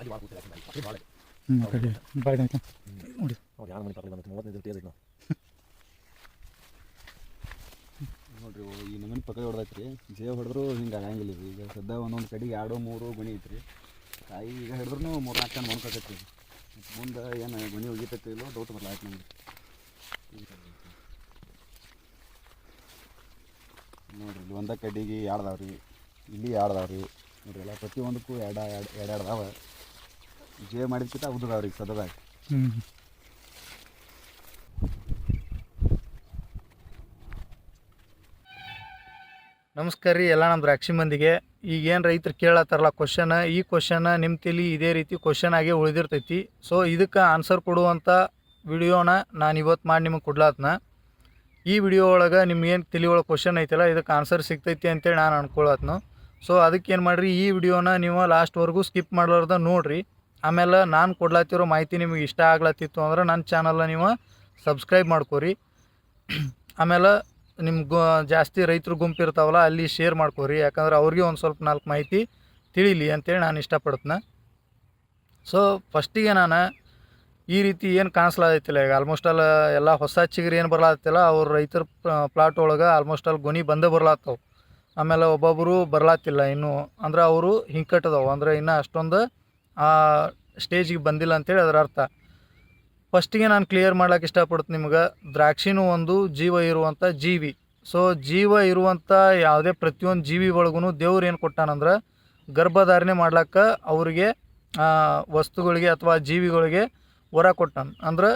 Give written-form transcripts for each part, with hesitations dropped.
ಕಡೆ ಬಾಯ್ ಆಯ್ತು ನೋಡಿ ನೋಡ್ರಿ ಈ ನಮ್ಮನೆ ಪಕ್ಕ ಹೊಡೆದೈತ್ರಿ ಜೇ ಹೊಡೆದ್ರು ಹಿಂಗೆ ಆಗಂಗಿಲ್ಲ ರೀ. ಈಗ ಸದ್ಯ ಒಂದೊಂದು ಕಡೆಗೆ 2-3 ಗುಣಿ ಐತ್ರಿ. ಕಾಯಿ ಈಗ ಹಿಡಿದ್ರೂ 3-4 ಟನ್ ಮೊಣಕತ್ತೈತಿ ರೀ. ಮುಂದೆ ಏನು ಗುಣಿ ಒಗಿತೈತಿ ಇಲ್ಲೋ ಡೌಟ್ ಬರ್ಲಾಯ್ತು ನಮ್ಗೆ. ನೋಡ್ರಿ ಇಲ್ಲಿ ಒಂದ ಕಡೆಗೆ 2 ಅದಾವ ರೀ, ಇಲ್ಲಿ 2 ಅದಾವ ರೀ. ನೋಡ್ರಿ ಎಲ್ಲ ಪ್ರತಿಯೊಂದಕ್ಕೂ ಎರಡು ಅದಾವ. ಜೇ ಮಾಡಿದ್ಕಿಂತ ಉದ್ದದಾವ ರೀ ಸದ್ಯದಾಗ. ನಮಸ್ಕಾರ ರೀ ಎಲ್ಲ ನಮ್ಮ ದ್ರಾಕ್ಷಿ ಮಂದಿಗೆ. ಈಗೇನು ರೈತರು ಕೇಳತ್ತಾರಲ್ಲ ಕ್ವಶನ್, ಈ ಕ್ವಶನ್ ನಿಮ್ಮ ತಲೆ ಇದೇ ರೀತಿ ಕ್ವಶನ್ ಆಗಿ ಉಳಿದಿರ್ತೈತಿ. ಸೊ ಇದಕ್ಕೆ ಆನ್ಸರ್ ಕೊಡುವಂಥ ವಿಡಿಯೋನ ನಾನು ಇವತ್ತು ಮಾಡಿ ನಿಮಗೆ ಕೊಡ್ಲಾತ್ನ. ಈ ವಿಡಿಯೋ ಒಳಗೆ ನಿಮ್ಗೇನು ತಲೆ ಒಳಗೆ ಕ್ವಶನ್ ಐತಲ್ಲ ಇದಕ್ಕೆ ಆನ್ಸರ್ ಸಿಗ್ತೈತಿ ಅಂತೇಳಿ ನಾನು ಅನ್ಕೊಳತ್ನು. ಸೊ ಅದಕ್ಕೆ ಏನು ಮಾಡಿರಿ, ಈ ವಿಡಿಯೋನ ನೀವು ಲಾಸ್ಟ್ವರೆಗೂ ಸ್ಕಿಪ್ ಮಾಡಲಾರ್ದ ನೋಡಿರಿ. ಆಮೇಲೆ ನಾನು ಕೊಡ್ಲಾತಿರೋ ಮಾಹಿತಿ ನಿಮಗೆ ಇಷ್ಟ ಆಗ್ಲತ್ತಿತ್ತು ಅಂದ್ರೆ ನನ್ನ ಚಾನಲ್ನ ನೀವು ಸಬ್ಸ್ಕ್ರೈಬ್ ಮಾಡ್ಕೊರಿ. ಆಮೇಲೆ ನಿಮ್ಮ ಜಾಸ್ತಿ ರೈತರು ಗುಂಪು ಇರ್ತಾವಲ್ಲ ಅಲ್ಲಿ ಶೇರ್ ಮಾಡ್ಕೊರಿ, ಯಾಕಂದ್ರೆ ಅವ್ರಿಗೆ ಒಂದು ಸ್ವಲ್ಪ 4 ಮಾಹಿತಿ ತಿಳಿಲಿ ಅಂತೇಳಿ ನಾನು ಇಷ್ಟಪಡ್ತೀನಿ. ಸೊ ಫಸ್ಟಿಗೆ ನಾನು ಈ ರೀತಿ ಏನು ಕಾಣಿಸ್ಲಾತೈತಿಲ್ಲ, ಈಗ ಆಲ್ಮೋಸ್ಟ್ ಆಲ್ ಎಲ್ಲ ಹೊಸ ಚಿಗುರು ಏನು ಬರ್ಲಾತಿಲ್ಲ ಅವ್ರ ರೈತರ ಪ್ಲಾಟ್ ಒಳಗೆ ಆಲ್ಮೋಸ್ಟ್ ಆಲ್ ಗೊನಿ ಬಂದೇ ಬರ್ಲಾತ್ತವು. ಆಮೇಲೆ ಒಬ್ಬೊಬ್ಬರು ಬರ್ಲಾತಿಲ್ಲ ಇನ್ನೂ, ಅಂದ್ರೆ ಅವರು ಹಿಂಕಟ್ಟದವು, ಅಂದರೆ ಇನ್ನೂ ಅಷ್ಟೊಂದು ಆ ಸ್ಟೇಜಿಗೆ ಬಂದಿಲ್ಲ ಅಂತೇಳಿ ಅದರ ಅರ್ಥ. ಫಸ್ಟಿಗೆ ನಾನು ಕ್ಲಿಯರ್ ಮಾಡ್ಲಿಕ್ಕೆ ಇಷ್ಟಪಡ್ತೀನಿ ನಿಮ್ಗೆ, ದ್ರಾಕ್ಷಿನೂ ಒಂದು ಜೀವ ಇರುವಂಥ ಜೀವಿ. ಸೊ ಜೀವ ಇರುವಂಥ ಯಾವುದೇ ಪ್ರತಿಯೊಂದು ಜೀವಿ ಒಳಗೂ ದೇವ್ರು ಏನು ಕೊಟ್ಟಾನಂದ್ರೆ ಗರ್ಭಧಾರಣೆ ಮಾಡ್ಲಿಕ್ಕೆ ಅವ್ರಿಗೆ ವಸ್ತುಗಳಿಗೆ ಅಥವಾ ಜೀವಿಗಳಿಗೆ ವರ ಕೊಟ್ಟಾನ, ಅಂದ್ರೆ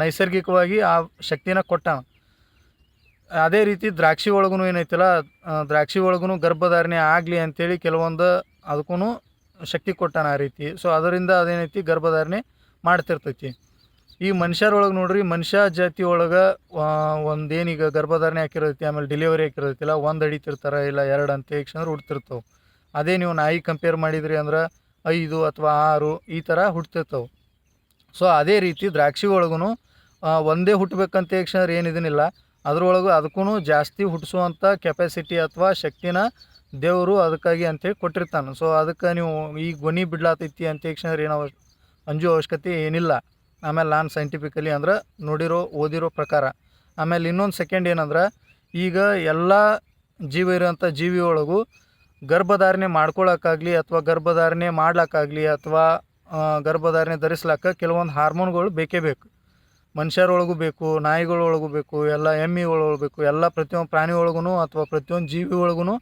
ನೈಸರ್ಗಿಕವಾಗಿ ಆ ಶಕ್ತಿನ ಕೊಟ್ಟಾನ. ಅದೇ ರೀತಿ ದ್ರಾಕ್ಷಿ ಒಳಗೂ ಏನೈತಿಲ್ಲ, ದ್ರಾಕ್ಷಿ ಒಳಗೂ ಗರ್ಭಧಾರಣೆ ಆಗಲಿ ಅಂಥೇಳಿ ಕೆಲವೊಂದು ಅದಕ್ಕೂ ಶಕ್ತಿ ಕೊಟ್ಟಾನ ಆ ರೀತಿ. ಸೊ ಅದರಿಂದ ಅದೇನೈತಿ ಗರ್ಭಧಾರಣೆ ಮಾಡ್ತಿರ್ತೈತಿ. ಈ ಮನುಷ್ಯರೊಳಗೆ ನೋಡ್ರಿ, ಮನುಷ್ಯ ಜಾತಿ ಒಳಗೆ ಒಂದೇನೀಗ ಗರ್ಭಧಾರಣೆ ಹಾಕಿರೈತಿ, ಆಮೇಲೆ ಡೆಲಿವರಿ ಹಾಕಿರೈತಿಲ್ಲ, 1 ಅಡಿತಿರ್ತಾರೆ ಇಲ್ಲ 2 ಅಂತ ಏಕ್ಷಂದ್ರೆ ಹುಡ್ತಿರ್ತಾವೆ. ಅದೇ ನೀವು ನಾಯಿ ಕಂಪೇರ್ ಮಾಡಿದ್ರಿ ಅಂದ್ರೆ 5 ಅಥವಾ 6 ಈ ಥರ ಹುಡ್ತಿರ್ತಾವೆ. ಸೊ ಅದೇ ರೀತಿ ದ್ರಾಕ್ಷಿ ಒಳಗೂ ಒಂದೇ ಹುಟ್ಟಬೇಕಂತ ಏಕ್ಷಂದ್ರೆ ಏನಿದನಿಲ್ಲ, ಅದ್ರೊಳಗೆ ಅದಕ್ಕೂ ಜಾಸ್ತಿ ಹುಟ್ಟಿಸುವಂಥ ಕೆಪಾಸಿಟಿ ಅಥವಾ ಶಕ್ತಿನ ದೇವರು ಅದಕ್ಕಾಗಿ ಅಂತೇಳಿ ಕೊಟ್ಟಿರ್ತಾನೆ. ಸೊ ಅದಕ್ಕೆ ನೀವು ಈ ಗೊನಿ ಬಿಡ್ಲಾತೈತಿ ಅಂತ ಏಕ್ಷಂದ್ರೆ ಏನೋ ಅಂಜೋ ಅವಶ್ಯಕತೆ ಏನಿಲ್ಲ. ಆಮೇಲೆ ನಾನು ಸೈಂಟಿಫಿಕಲಿ ಅಂದ್ರೆ ಓದಿರೋ ಪ್ರಕಾರ. ಆಮೇಲೆ ಇನ್ನೊಂದು ಸೆಕೆಂಡ್ ಏನಂದ್ರೆ, ಈಗ ಎಲ್ಲ ಜೀವ ಇರೋಂಥ ಜೀವಿ ಒಳಗೂ ಗರ್ಭಧಾರಣೆ ಮಾಡ್ಕೊಳಕ್ಕಾಗಲಿ ಅಥವಾ ಗರ್ಭಧಾರಣೆ ಮಾಡ್ಲಿಕ್ಕಾಗಲಿ ಅಥವಾ ಗರ್ಭಧಾರಣೆ ಧರಿಸ್ಲಾಕ ಕೆಲವೊಂದು ಹಾರ್ಮೋನ್ಗಳು ಬೇಕೇ ಬೇಕು. ಮನುಷ್ಯರೊಳಗೂ ಬೇಕು, ನಾಯಿಗಳೊಳಗೂ ಬೇಕು, ಎಲ್ಲ ಎಮ್ಮಿಗಳೊಳಗೂ ಬೇಕು, ಎಲ್ಲ ಪ್ರತಿಯೊಂದು ಪ್ರಾಣಿ ಒಳಗೂ ಅಥವಾ ಪ್ರತಿಯೊಂದು ಜೀವಿ ಒಳಗೂ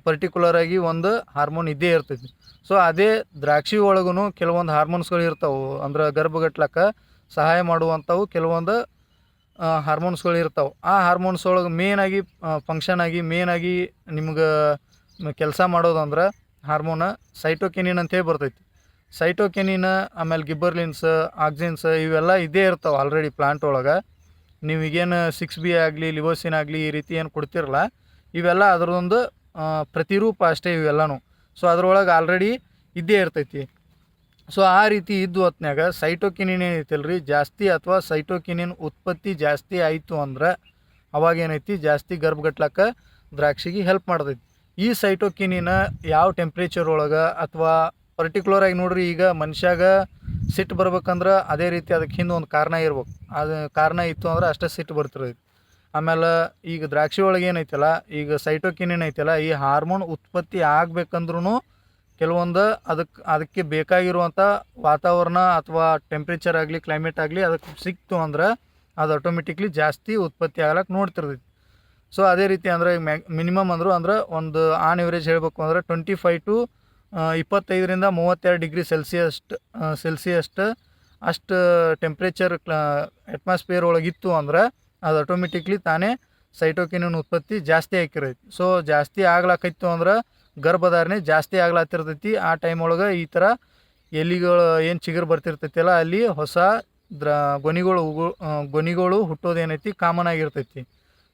ಪರ್ಟಿಕ್ಯುಲರಾಗಿ ಒಂದು ಹಾರ್ಮೋನ್ ಇದ್ದೇ ಇರ್ತೈತಿ. ಸೊ ಅದೇ ದ್ರಾಕ್ಷಿ ಒಳಗೂ ಕೆಲವೊಂದು ಹಾರ್ಮೋನ್ಸ್ಗಳು ಇರ್ತಾವೆ, ಅಂದ್ರೆ ಗರ್ಭಗಟ್ಲಕ್ಕ ಸಹಾಯ ಮಾಡುವಂಥವು ಕೆಲವೊಂದು ಹಾರ್ಮೋನ್ಸ್ಗಳು ಇರ್ತಾವೆ. ಆ ಹಾರ್ಮೋನ್ಸ್ ಒಳಗೆ ಮೇನಾಗಿ ನಿಮ್ಗೆ ಕೆಲಸ ಮಾಡೋದಂದ್ರೆ ಹಾರ್ಮೋನ ಸೈಟೋಕಿನಿನ್ ಅಂತೇಳಿ ಬರ್ತೈತಿ. ಸೈಟೋಕಿನಿನ್ ಆಮೇಲೆ ಗಿಬ್ಬರ್ಲಿನ್ಸ್, ಆಕ್ಸಿನ್ಸ್ ಇವೆಲ್ಲ ಇದೇ ಇರ್ತಾವೆ ಆಲ್ರೆಡಿ ಪ್ಲಾಂಟ್ ಒಳಗೆ. ನೀವೀಗೇನು 6B ಆಗಲಿ ಲಿವೋಸಿನ್ ಆಗಲಿ ಈ ರೀತಿ ಏನು ಕೊಡ್ತಿರಲ್ಲ, ಇವೆಲ್ಲ ಅದರದೊಂದು ಪ್ರತಿರೂಪ ಅಷ್ಟೇ ಇವೆಲ್ಲನೂ. ಸೊ ಅದ್ರೊಳಗೆ ಆಲ್ರೆಡಿ ಇದ್ದೇ ಇರ್ತೈತಿ. ಸೊ ಆ ರೀತಿ ಇದ್ದು ಹೊತ್ನ್ಯಾಗ ಸೈಟೋಕಿನಿನ್ ಏನೈತಲ್ರಿ ಜಾಸ್ತಿ, ಅಥವಾ ಸೈಟೋಕಿನಿನ್ ಉತ್ಪತ್ತಿ ಜಾಸ್ತಿ ಆಯಿತು ಅಂದ್ರೆ ಅವಾಗೇನೈತಿ ಜಾಸ್ತಿ ಗರ್ಭಗಟ್ಲಕ್ಕೆ ದ್ರಾಕ್ಷಿಗೆ ಹೆಲ್ಪ್ ಮಾಡ್ತೈತಿ. ಈ ಸೈಟೋಕಿನಿನ ಯಾವ ಟೆಂಪ್ರೇಚರ್ ಒಳಗೆ ಅಥವಾ ಪರ್ಟಿಕ್ಯುಲರಾಗಿ ನೋಡ್ರಿ, ಈಗ ಮನುಷ್ಯಾಗ ಸಿಟ್ಟು ಬರ್ಬೇಕಂದ್ರೆ ಅದೇ ರೀತಿ ಅದಕ್ಕೆ ಹಿಂದೆ ಒಂದು ಕಾರಣ ಇರ್ಬೇಕು. ಅದು ಕಾರಣ ಇತ್ತು ಅಂದ್ರೆ ಅಷ್ಟೇ ಸಿಟ್ಟು ಬರ್ತಿರೋದು. ಆಮೇಲೆ ಈಗ ದ್ರಾಕ್ಷಿ ಒಳಗೆ ಏನೈತಲ್ಲ, ಈಗ ಸೈಟೋಕಿನಿನ್ ಐತಲ್ಲ, ಈ ಹಾರ್ಮೋನ್ ಉತ್ಪತ್ತಿ ಆಗ್ಬೇಕಂದ್ರೂ ಕೆಲವೊಂದು ಅದಕ್ಕೆ ಬೇಕಾಗಿರುವಂಥ ವಾತಾವರಣ ಅಥವಾ ಟೆಂಪ್ರೇಚರ್ ಆಗಲಿ ಕ್ಲೈಮೇಟ್ ಆಗಲಿ ಅದಕ್ಕೆ ಸಿಕ್ತು ಅಂದ್ರೆ ಅದು ಆಟೋಮೆಟಿಕ್ಲಿ ಜಾಸ್ತಿ ಉತ್ಪತ್ತಿ ಆಗ್ಲಿಕ್ಕೆ ನೋಡ್ತಿರ್ತೈತಿ. ಸೊ ಅದೇ ರೀತಿ ಅಂದರೆ ಮಿನಿಮಮ್ ಅಂದ್ರೆ ಒಂದು ಆನ್ ಎವರೇಜ್ ಹೇಳಬೇಕು ಅಂದ್ರೆ 25 to 25ರಿಂದ 32 ಡಿಗ್ರಿ ಸೆಲ್ಸಿಯಸ್ ಅಷ್ಟು ಟೆಂಪ್ರೇಚರ್ ಅಟ್ಮಾಸ್ಫಿಯರ್ ಒಳಗಿತ್ತು ಅಂದ್ರೆ ಅದು ಆಟೋಮೆಟಿಕ್ಲಿ ತಾನೇ ಸೈಟೋಕಿನಿನ್ ಉತ್ಪತ್ತಿ ಜಾಸ್ತಿ ಆಗಿರೈತಿ. ಸೊ ಜಾಸ್ತಿ ಆಗ್ಲಾಕೈತು ಅಂದ್ರೆ ಗರ್ಭಧಾರಣೆ ಜಾಸ್ತಿ ಆಗ್ಲಾತಿರ್ತೈತಿ. ಆ ಟೈಮ್ ಒಳಗೆ ಈ ಥರ ಎಲಿಗಳು ಏನು ಚಿಗುರು ಬರ್ತಿರ್ತೈತಿಲ್ಲ ಅಲ್ಲಿ ಹೊಸ ಗೊನಿಗಳು ಹುಟ್ಟೋದೇನೈತಿ ಕಾಮನ್ ಆಗಿರ್ತೈತಿ.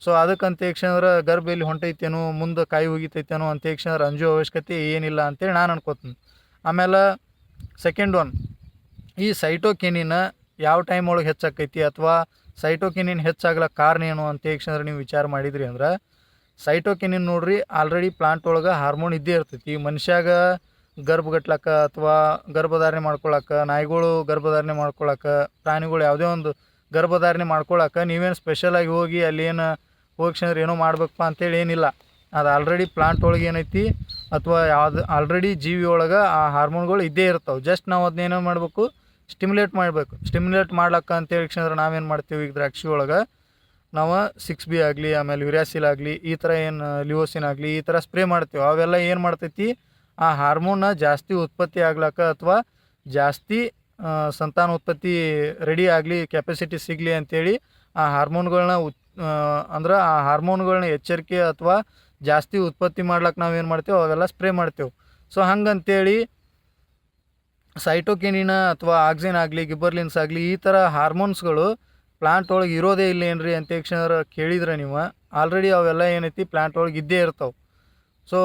ಸೊ ಅದಕ್ಕಂತ ಏಕ್ಷಂದ್ರೆ ಗರ್ಭ ಎಲ್ಲಿ ಹೊಂಟೈತೇನೋ, ಮುಂದೆ ಕಾಯಿ ಹೋಗಿತೈತೇನೋ ಅಂತ ಏಕ್ಷಂದ್ರೆ ಅಂಜೋ ಅವಶ್ಯಕತೆ ಏನಿಲ್ಲ ಅಂತೇಳಿ ನಾನು ಅನ್ಕೋತೀನಿ. ಆಮೇಲೆ ಸೆಕೆಂಡ್ ಒನ್, ಈ ಸೈಟೋಕಿನಿನ್ ಯಾವ ಟೈಮ್ ಒಳಗೆ ಹೆಚ್ಚಾಕೈತಿ ಅಥವಾ ಸೈಟೋಕಿನಿನ್ ಹೆಚ್ಚಾಗ್ಲಕ್ಕೆ ಕಾರಣ ಏನು ಅಂತ ಏಕ್ಷಂದ್ರೆ ನೀವು ವಿಚಾರ ಮಾಡಿದ್ರಿ ಅಂದ್ರೆ, ಸೈಟೋಕಿನಿನ್ ನೋಡ್ರಿ ಆಲ್ರೆಡಿ ಪ್ಲಾಂಟ್ ಒಳಗೆ ಹಾರ್ಮೋನ್ ಇದ್ದೇ ಇರ್ತೈತಿ. ಮನುಷ್ಯಾಗ ಗರ್ಭಗಟ್ಲಕ್ಕ ಅಥವಾ ಗರ್ಭಧಾರಣೆ ಮಾಡ್ಕೊಳಕ್ಕೆ, ನಾಯಿಗಳು ಗರ್ಭಧಾರಣೆ ಮಾಡ್ಕೊಳಕ್ಕೆ, ಪ್ರಾಣಿಗಳು ಯಾವುದೇ ಒಂದು ಗರ್ಭಧಾರಣೆ ಮಾಡ್ಕೊಳಕ್ಕೆ ನೀವೇನು ಸ್ಪೆಷಲಾಗಿ ಹೋಗಿ ಅಲ್ಲೇನು ಹೋಗ್ಸಂದ್ರೆ ಏನೋ ಮಾಡ್ಬೇಕಪ್ಪ ಅಂತೇಳಿ ಏನಿಲ್ಲ. ಅದು ಆಲ್ರೆಡಿ ಪ್ಲಾಂಟ್ ಒಳಗೆ ಏನೈತಿ ಅಥವಾ ಯಾವ್ದು ಆಲ್ರೆಡಿ ಜೀವಿ ಒಳಗೆ ಆ ಹಾರ್ಮೋನ್ಗಳು ಇದ್ದೇ ಇರ್ತಾವೆ. ಜಸ್ಟ್ ನಾವು ಅದನ್ನೇನೋ ಮಾಡಬೇಕು, ಸ್ಟಿಮ್ಯುಲೇಟ್ ಮಾಡಬೇಕು. ಸ್ಟಿಮ್ಯುಲೇಟ್ ಮಾಡ್ಲಕ್ಕ ಅಂತೇಳಿ ಕ್ಷಣ ನಾವೇನು ಮಾಡ್ತೀವಿ, ಈಗ ದ್ರಾಕ್ಷಿ ಒಳಗೆ ನಾವು 6B ಆಗಲಿ, ಆಮೇಲೆ ಯುರಾಸಿಲ್ ಆಗಲಿ, ಈ ಥರ ಏನು ಲಿಯೋಸಿನ್ ಆಗಲಿ, ಈ ಥರ ಸ್ಪ್ರೇ ಮಾಡ್ತೀವಿ. ಅವೆಲ್ಲ ಏನು ಮಾಡ್ತೈತಿ, ಆ ಹಾರ್ಮೋನ್ನ ಜಾಸ್ತಿ ಉತ್ಪತ್ತಿ ಆಗ್ಲಕ್ಕ ಅಥವಾ ಜಾಸ್ತಿ ಸಂತಾನೋತ್ಪತ್ತಿ ರೆಡಿ ಆಗಲಿ, ಕೆಪಾಸಿಟಿ ಸಿಗಲಿ ಅಂಥೇಳಿ ಆ ಹಾರ್ಮೋನ್ಗಳನ್ನ ಅಂದ್ರೆ ಆ ಹಾರ್ಮೋನ್ಗಳನ್ನ ಎಚ್ಚರಿಕೆ ಅಥವಾ ಜಾಸ್ತಿ ಉತ್ಪತ್ತಿ ಮಾಡ್ಲಿಕ್ಕೆ ನಾವೇನು ಮಾಡ್ತೇವೆ, ಅವೆಲ್ಲ ಸ್ಪ್ರೇ ಮಾಡ್ತೇವೆ. ಸೊ ಹಂಗಂತೇಳಿ ಸೈಟೋಕಿನಿನ ಅಥವಾ ಆಕ್ಸಿನ್ ಆಗಲಿ, ಗಿಬ್ಬರ್ಲಿನ್ಸ್ ಆಗಲಿ, ಈ ಥರ ಹಾರ್ಮೋನ್ಸ್ಗಳು ಪ್ಲಾಂಟ್ ಒಳಗೆ ಇರೋದೇ ಇಲ್ಲ ಏನ್ರಿ ಅಂತ ಕ್ಷಣ ಕೇಳಿದ್ರೆ ನೀವು, ಆಲ್ರೆಡಿ ಅವೆಲ್ಲ ಏನೈತಿ ಪ್ಲಾಂಟ್ ಒಳಗೆ ಇದ್ದೇ ಇರ್ತಾವೆ. ಸೊ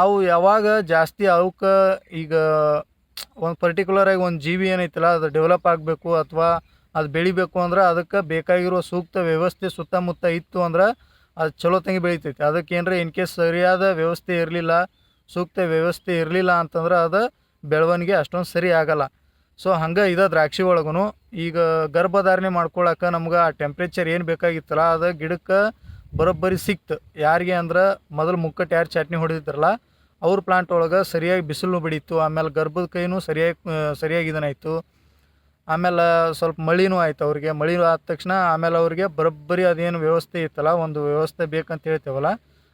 ಅವು ಯಾವಾಗ ಜಾಸ್ತಿ ಅವಕ್ಕೆ ಈಗ ಒಂದು ಪರ್ಟಿಕ್ಯುಲರಾಗಿ ಒಂದು ಜೀವಿ ಏನೈತಿಲ್ಲ ಅದು ಡೆವಲಪ್ ಆಗಬೇಕು ಅಥವಾ ಅದು ಬೆಳಿಬೇಕು ಅಂದ್ರೆ ಅದಕ್ಕೆ ಬೇಕಾಗಿರೋ ಸೂಕ್ತ ವ್ಯವಸ್ಥೆ ಸುತ್ತಮುತ್ತ ಇತ್ತು ಅಂದ್ರೆ ಅದು ಚಲೋ ತಂಗಿ ಬೆಳಿತೈತಿ. ಅದಕ್ಕೆ ಏನರ ಇನ್ ಕೇಸ್ ಸರಿಯಾದ ವ್ಯವಸ್ಥೆ ಇರಲಿಲ್ಲ, ಸೂಕ್ತ ವ್ಯವಸ್ಥೆ ಇರಲಿಲ್ಲ ಅಂತಂದ್ರೆ ಅದು ಬೆಳವಣಿಗೆ ಅಷ್ಟೊಂದು ಸರಿ ಆಗಲ್ಲ. ಸೊ ಹಂಗೆ ಇದು ದ್ರಾಕ್ಷಿ ಒಳಗೂ ಈಗ ಗರ್ಭಧಾರಣೆ ಮಾಡ್ಕೊಳಕ್ಕೆ ನಮ್ಗೆ ಆ ಟೆಂಪ್ರೇಚರ್ ಏನು ಬೇಕಾಗಿತ್ತಲ್ಲ ಅದು ಗಿಡಕ್ಕೆ ಬರೋಬ್ಬರಿ ಸಿಕ್ತು. ಯಾರಿಗೆ ಅಂದ್ರೆ ಮೊದಲು ಮುಕ್ಕಟ್ಟು ಯಾರು ಚಟ್ನಿ ಹೊಡೆದಿದ್ರಲ್ಲ ಅವ್ರ ಪ್ಲಾಂಟ್ ಒಳಗೆ ಸರಿಯಾಗಿ ಬಿಸಿಲು ಬೆಳೀತು, ಆಮೇಲೆ ಗರ್ಭದ ಕೈನೂ ಸರಿಯಾಗಿ ಇದನ್ನಾಯಿತು, ಆಮೇಲೆ ಸ್ವಲ್ಪ ಮಳಿನೂ ಆಯ್ತು ಅವ್ರಿಗೆ. ಮಳಿ ಆದ ತಕ್ಷಣ ಆಮೇಲೆ ಅವ್ರಿಗೆ ಬರೋಬ್ಬರಿ ಅದೇನು ವ್ಯವಸ್ಥೆ ಇತ್ತಲ್ಲ, ಒಂದು ವ್ಯವಸ್ಥೆ ಬೇಕಂತ ಹೇಳ್ತೇವಲ್ಲ,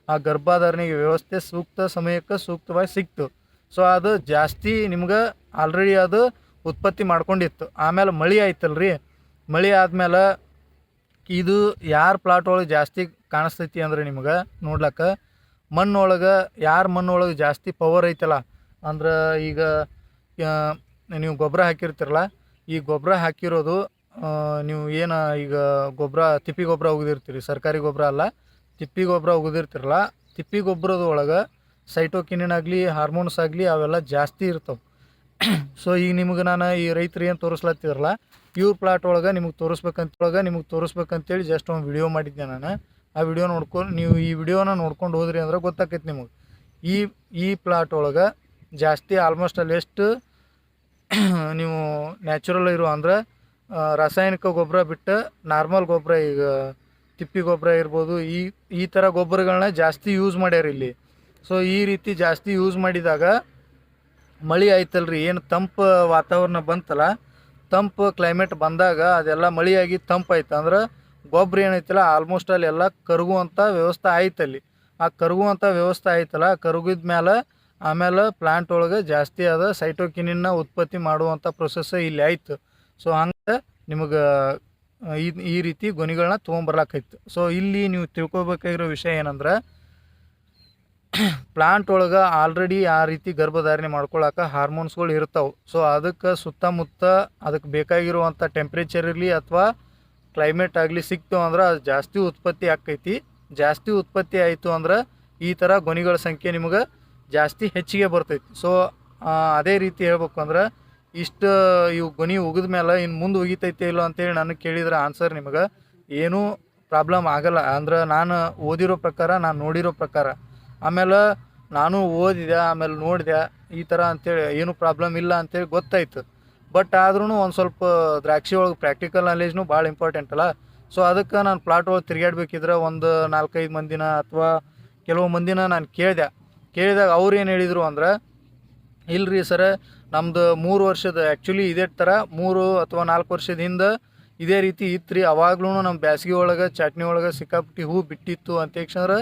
ಆ ಗರ್ಭಧಾರಣೆಗೆ ವ್ಯವಸ್ಥೆ ಸೂಕ್ತ ಸಮಯಕ್ಕೆ ಸೂಕ್ತವಾಗಿ ಸಿಕ್ತು. ಸೊ ಅದು ಜಾಸ್ತಿ ನಿಮ್ಗೆ ಆಲ್ರೆಡಿ ಅದು ಉತ್ಪತ್ತಿ ಮಾಡ್ಕೊಂಡಿತ್ತು. ಆಮೇಲೆ ಮಳೆ ಆಯ್ತಲ್ರಿ, ಮಳೆ ಆದಮೇಲೆ ಇದು ಯಾರ ಪ್ಲಾಟ್ ಒಳಗೆ ಜಾಸ್ತಿ ಕಾಣಿಸ್ತೈತಿ ಅಂದ್ರೆ ನಿಮ್ಗೆ ನೋಡ್ಲಕ್ಕ ಮಣ್ಣೊಳಗೆ, ಯಾರ ಮಣ್ಣೊಳಗೆ ಜಾಸ್ತಿ ಪವರ್ ಐತಲ್ಲ ಅಂದ್ರೆ ಈಗ ನೀವು ಗೊಬ್ಬರ ಹಾಕಿರ್ತಿರಲ್ಲ, ಈ ಗೊಬ್ಬರ ಹಾಕಿರೋದು ನೀವು ಏನು ಈಗ ಗೊಬ್ಬರ ತಿಪ್ಪಿ ಗೊಬ್ಬರ ಒಗೆದಿರ್ತೀರಿ, ಸರ್ಕಾರಿ ಗೊಬ್ಬರ ಅಲ್ಲ, ತಿಪ್ಪಿ ಗೊಬ್ಬರ ಒಗೆದಿರ್ತಿರಲ್ಲ, ತಿಪ್ಪಿ ಗೊಬ್ಬರದ ಒಳಗೆ ಸೈಟೋಕಿನಿನ್ ಆಗಲಿ, ಹಾರ್ಮೋನ್ಸ್ ಆಗಲಿ ಅವೆಲ್ಲ ಜಾಸ್ತಿ ಇರ್ತವೆ. ಸೊ ಈಗ ನಿಮ್ಗೆ ನಾನು ಈ ರೈತರು ಏನು ತೋರಿಸ್ಲತ್ತಿರಲ್ಲ ಇವ್ರ ಪ್ಲಾಟ್ ಒಳಗೆ ನಿಮಗೆ ತೋರಿಸ್ಬೇಕಂತೇಳಿ ಜಸ್ಟ್ ಒಂದು ವಿಡಿಯೋ ಮಾಡಿದ್ದೆ ನಾನು. ಆ ವಿಡಿಯೋ ನೀವು ಈ ವಿಡಿಯೋನ ನೋಡ್ಕೊಂಡು ಹೋದ್ರಿ ಅಂದ್ರೆ ಗೊತ್ತಾಕೈತಿ ನಿಮಗೆ. ಈ ಪ್ಲಾಟ್ ಒಳಗೆ ಜಾಸ್ತಿ ಆಲ್ಮೋಸ್ಟ್ ಅಲ್ಲಿ ಎಷ್ಟು ನೀವು ನ್ಯಾಚುರಲ್ ಇರೋ ಅಂದ್ರೆ ರಾಸಾಯನಿಕ ಗೊಬ್ಬರ ಬಿಟ್ಟು ನಾರ್ಮಲ್ ಗೊಬ್ಬರ, ಈಗ ತಿಪ್ಪಿ ಗೊಬ್ಬರ ಇರ್ಬೋದು, ಈ ಥರ ಗೊಬ್ಬರಗಳನ್ನ ಜಾಸ್ತಿ ಯೂಸ್ ಮಾಡ್ಯಾರ ಇಲ್ಲಿ. ಸೊ ಈ ರೀತಿ ಜಾಸ್ತಿ ಯೂಸ್ ಮಾಡಿದಾಗ ಮಳೆ ಆಯ್ತಲ್ರಿ, ಏನು ತಂಪು ವಾತಾವರಣ ಬಂತಲ್ಲ, ತಂಪು ಕ್ಲೈಮೇಟ್ ಬಂದಾಗ ಅದೆಲ್ಲ ಮಳೆಯಾಗಿ ತಂಪಾಯ್ತು ಅಂದ್ರೆ ಗೊಬ್ಬರ ಏನೈತಲ್ಲ ಆಲ್ಮೋಸ್ಟ್ ಅಲ್ಲಿ ಎಲ್ಲ ಕರಗುವಂಥ ವ್ಯವಸ್ಥೆ ಆಯ್ತಲ್ಲಿ. ಆ ಕರಗುವಂಥ ವ್ಯವಸ್ಥೆ ಆಯ್ತಲ್ಲ, ಕರಗಿದ ಮೇಲೆ ಆಮೇಲೆ ಪ್ಲಾಂಟ್ ಒಳಗೆ ಜಾಸ್ತಿ ಆದ ಸೈಟೋಕಿನಿನ್ನ ಉತ್ಪತ್ತಿ ಮಾಡುವಂಥ ಪ್ರೊಸೆಸ್ ಇಲ್ಲಿ ಆಯ್ತು. ಸೊ ಹಂಗೆ ನಿಮಗೆ ಈ ರೀತಿ ಗೊನೆಗಳನ್ನ ತೊಗೊಂಬರ್ಲಾಕೈತು. ಸೊ ಇಲ್ಲಿ ನೀವು ತಿಳ್ಕೊಬೇಕಾಗಿರೋ ವಿಷಯ ಏನಂದ್ರೆ ಪ್ಲಾಂಟ್ ಒಳಗೆ ಆಲ್ರೆಡಿ ಆ ರೀತಿ ಗರ್ಭಧಾರಣೆ ಮಾಡ್ಕೊಳಕ್ಕೆ ಹಾರ್ಮೋನ್ಸ್ಗಳು ಇರ್ತಾವೆ. ಸೊ ಅದಕ್ಕೆ ಸುತ್ತಮುತ್ತ ಅದಕ್ಕೆ ಬೇಕಾಗಿರುವಂಥ ಟೆಂಪ್ರೇಚರ್ ಇರಲಿ ಅಥವಾ ಕ್ಲೈಮೇಟ್ ಆಗಲಿ ಸಿಕ್ತು ಅಂದ್ರೆ ಅದು ಜಾಸ್ತಿ ಉತ್ಪತ್ತಿ ಆಕೈತಿ. ಜಾಸ್ತಿ ಉತ್ಪತ್ತಿ ಆಯಿತು ಅಂದ್ರೆ ಈ ಥರ ಗೊನೆಗಳ ಸಂಖ್ಯೆ ನಿಮಗೆ ಜಾಸ್ತಿ ಹೆಚ್ಚಿಗೆ ಬರ್ತೈತಿ. ಸೊ ಅದೇ ರೀತಿ ಹೇಳ್ಬೇಕು ಅಂದ್ರೆ ಇಷ್ಟು ಇವು ಗೊನೆ ಉಗಿದ ಮೇಲೆ ಇನ್ನು ಮುಂದೆ ಉಗಿತೈತೆ ಇಲ್ಲೋ ಅಂತೇಳಿ ನನಗೆ ಕೇಳಿದ್ರೆ ಆನ್ಸರ್ ನಿಮಗೆ ಏನೂ ಪ್ರಾಬ್ಲಮ್ ಆಗಲ್ಲ. ಅಂದ್ರೆ ನಾನು ಓದಿರೋ ಪ್ರಕಾರ, ನಾನು ನೋಡಿರೋ ಪ್ರಕಾರ, ಆಮೇಲೆ ನಾನು ಓದಿದೆ, ಆಮೇಲೆ ನೋಡಿದೆ, ಈ ಥರ ಅಂತೇಳಿ ಏನೂ ಪ್ರಾಬ್ಲಮ್ ಇಲ್ಲ ಅಂತೇಳಿ ಗೊತ್ತಾಯ್ತು. ಬಟ್ ಆದ್ರೂ ಒಂದು ಸ್ವಲ್ಪ ದ್ರಾಕ್ಷಿ ಒಳಗೆ ಪ್ರಾಕ್ಟಿಕಲ್ ನಾಲೆಜ್ನೂ ಭಾಳ ಇಂಪಾರ್ಟೆಂಟ್ ಅಲ್ಲ. ಸೊ ಅದಕ್ಕೆ ನಾನು ಪ್ಲಾಟ್ ಒಳಗೆ ತಿರುಗಾಡ್ಬೇಕಿದ್ರೆ ಒಂದು 4-5 ಮಂದಿನ ಅಥವಾ ಕೆಲವು ಮಂದಿನ ನಾನು ಕೇಳಿದಾಗ ಅವ್ರು ಏನು ಹೇಳಿದರು ಅಂದ್ರೆ, ಇಲ್ರಿ ಸರ ನಮ್ಮದು 3 ವರ್ಷದ ಆ್ಯಕ್ಚುಲಿ ಇದೇ ಥರ 3 ಅಥವಾ 4 ವರ್ಷದ ಹಿಂದೆ ಇದೇ ರೀತಿ ಇತ್ತು ರೀ. ಅವಾಗ್ಲೂ ನಮ್ಮ ಬ್ಯಾಸಿಗೆ ಒಳಗೆ ಚಟ್ನಿ ಒಳಗೆ ಸಿಕ್ಕಾಪಟ್ಟಿ ಹೂ ಬಿಟ್ಟಿತ್ತು ಅಂತೇಕ್ಷಂದ್ರೆ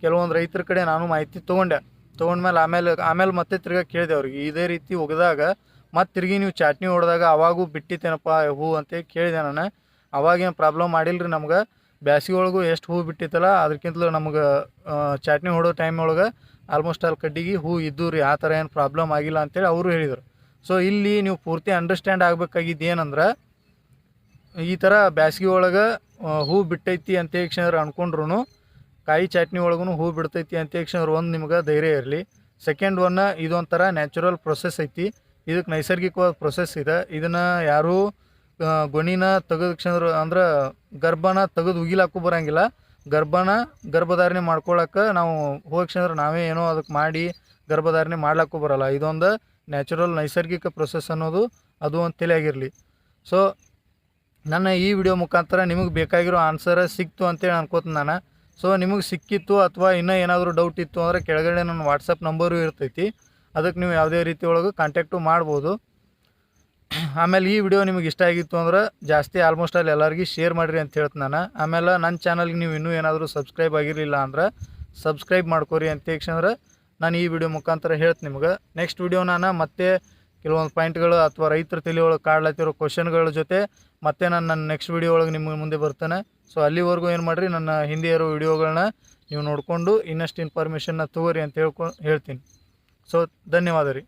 ಕೆಲವೊಂದು ರೈತರ ಕಡೆ ನಾನು ಮಾಹಿತಿ ತೊಗೊಂಡ್ಮೇಲೆ ಆಮೇಲೆ ಮತ್ತೆ ತಿರ್ಗಿ ಕೇಳಿದೆ ಅವ್ರಿಗೆ, ಇದೇ ರೀತಿ ಒಗೆದಾಗ ಮತ್ತು ತಿರುಗಿ ನೀವು ಚಟ್ನಿ ಹೊಡೆದಾಗ ಅವಾಗೂ ಬಿಟ್ಟಿತ್ತೇನಪ್ಪ ಹೂ ಅಂತೇಳಿ ಕೇಳಿದೆ ನಾನು. ಅವಾಗೇನು ಪ್ರಾಬ್ಲಮ್ ಮಾಡಿಲ್ಲರಿ ನಮ್ಗೆ. ಬ್ಯಾಸಿಗೆ ಒಳಗೂ ಎಷ್ಟು ಹೂ ಬಿಟ್ಟಿತ್ತಲ್ಲ ಅದಕ್ಕಿಂತಲೂ ನಮ್ಗೆ ಚಟ್ನಿ ಹೊಡೋ ಟೈಮ್ ಒಳಗೆ ಆಲ್ಮೋಸ್ಟ್ ಅಲ್ಲಿ ಕಡ್ಡಿಗೆ ಹೂ ಇದ್ದು ರೀ, ಆ ಥರ ಏನು ಪ್ರಾಬ್ಲಮ್ ಆಗಿಲ್ಲ ಅಂತೇಳಿ ಅವರು ಹೇಳಿದರು. ಸೊ ಇಲ್ಲಿ ನೀವು ಪೂರ್ತಿ ಅಂಡರ್ಸ್ಟ್ಯಾಂಡ್ ಆಗಬೇಕಾಗಿದ್ದು ಏನಂದ್ರೆ, ಈ ಥರ ಬ್ಯಾಸಿಗೆ ಒಳಗೆ ಹೂ ಬಿಟ್ಟೈತಿ ಅಂತೇಕ್ಷಂದ್ರೆ ಅಂದ್ಕೊಂಡ್ರು ಕಾಯಿ ಚಟ್ನಿ ಒಳಗೂ ಹೂ ಬಿಡ್ತೈತಿ ಅಂತೇಕ್ಷಂದ್ರೆ ಒಂದು ನಿಮ್ಗೆ ಧೈರ್ಯ ಇರಲಿ. ಸೆಕೆಂಡ್ ಒನ್, ಇದೊಂಥರ ನ್ಯಾಚುರಲ್ ಪ್ರೊಸೆಸ್ ಐತಿ, ಇದಕ್ಕೆ ನೈಸರ್ಗಿಕವಾದ ಪ್ರೊಸೆಸ್ ಇದೆ. ಇದನ್ನು ಯಾರೂ ಗೊಣಿನ ತೆಗೆದು ಅಂದ್ರೆ ಗರ್ಭನ ತೆಗೆದು ಉಗಿಲಾಕು ಬರೋಂಗಿಲ್ಲ. ಗರ್ಭಧಾರಣೆ ಮಾಡ್ಕೊಳಕ್ಕೆ ನಾವು ಹೋಗ್ಸಂದ್ರೆ ನಾವೇ ಏನೋ ಅದಕ್ಕೆ ಮಾಡಿ ಗರ್ಭಧಾರಣೆ ಮಾಡ್ಲಿಕ್ಕೂ ಬರೋಲ್ಲ. ಇದೊಂದು ನೈಸರ್ಗಿಕ ಪ್ರೊಸೆಸ್ ಅನ್ನೋದು ಅದು ಒಂದು ತಲೆಯಾಗಿರಲಿ. ಸೊ ನನ್ನ ಈ ವಿಡಿಯೋ ಮುಖಾಂತರ ನಿಮಗೆ ಬೇಕಾಗಿರೋ ಆನ್ಸರ್ ಸಿಕ್ತು ಅಂತೇಳಿ ಅನ್ಕೋತೀನಿ ನಾನು. ಸೊ ನಿಮಗೆ ಸಿಕ್ಕಿತ್ತು ಅಥವಾ ಇನ್ನೂ ಏನಾದರೂ ಡೌಟ್ ಇತ್ತು ಅಂದರೆ ಕೆಳಗಡೆ ನನ್ನ ವಾಟ್ಸಪ್ ನಂಬರು ಇರ್ತೈತಿ, ಅದಕ್ಕೆ ನೀವು ಯಾವುದೇ ರೀತಿ ಒಳಗೆ ಕಾಂಟ್ಯಾಕ್ಟು ಮಾಡ್ಬೋದು. ಆಮೇಲೆ ಈ ವಿಡಿಯೋ ನಿಮಗೆ ಇಷ್ಟ ಆಗಿತ್ತು ಅಂದ್ರೆ ಜಾಸ್ತಿ ಆಲ್ಮೋಸ್ಟ್ ಅಲ್ಲಿ ಎಲ್ಲರಿಗೂ ಶೇರ್ ಮಾಡಿರಿ ಅಂತ ಹೇಳ್ತೀನಿ ನಾನು. ಆಮೇಲೆ ನನ್ನ ಚಾನಲ್ಗೆ ನೀವು ಇನ್ನೂ ಏನಾದರೂ ಸಬ್ಸ್ಕ್ರೈಬ್ ಆಗಿರಲಿಲ್ಲ ಅಂದ್ರೆ ಸಬ್ಸ್ಕ್ರೈಬ್ ಮಾಡ್ಕೊರಿ ಅಂತ ಹೇಳಂದ್ರೆ ನಾನು ಈ ವಿಡಿಯೋ ಮುಖಾಂತರ ಹೇಳ್ತೀನಿ ನಿಮಗೆ. ನೆಕ್ಸ್ಟ್ ವಿಡಿಯೋ ನಾನು ಮತ್ತೆ ಕೆಲವೊಂದು ಪಾಯಿಂಟ್ಗಳು ಅಥವಾ ರೈತರ ತಲೆ ಒಳಗೆ ಕಾಡ್ಲತ್ತಿರೋ ಕ್ವಶನ್ಗಳ ಜೊತೆ ಮತ್ತೆ ನಾನು ನನ್ನ ನೆಕ್ಸ್ಟ್ ವಿಡಿಯೋ ಒಳಗೆ ನಿಮ್ಮ ಮುಂದೆ ಬರ್ತೇನೆ. ಸೊ ಅಲ್ಲಿವರೆಗೂ ಏನು ಮಾಡಿರಿ, ನನ್ನ ಹಿಂದೆ ಇರೋ ವಿಡಿಯೋಗಳನ್ನ ನೀವು ನೋಡಿಕೊಂಡು ಇನ್ನಷ್ಟು ಇನ್ಫಾರ್ಮೇಷನ್ನ ತಗೋರಿ ಅಂತ ಹೇಳ್ತೀನಿ. ಸೊ ಧನ್ಯವಾದ ರೀ.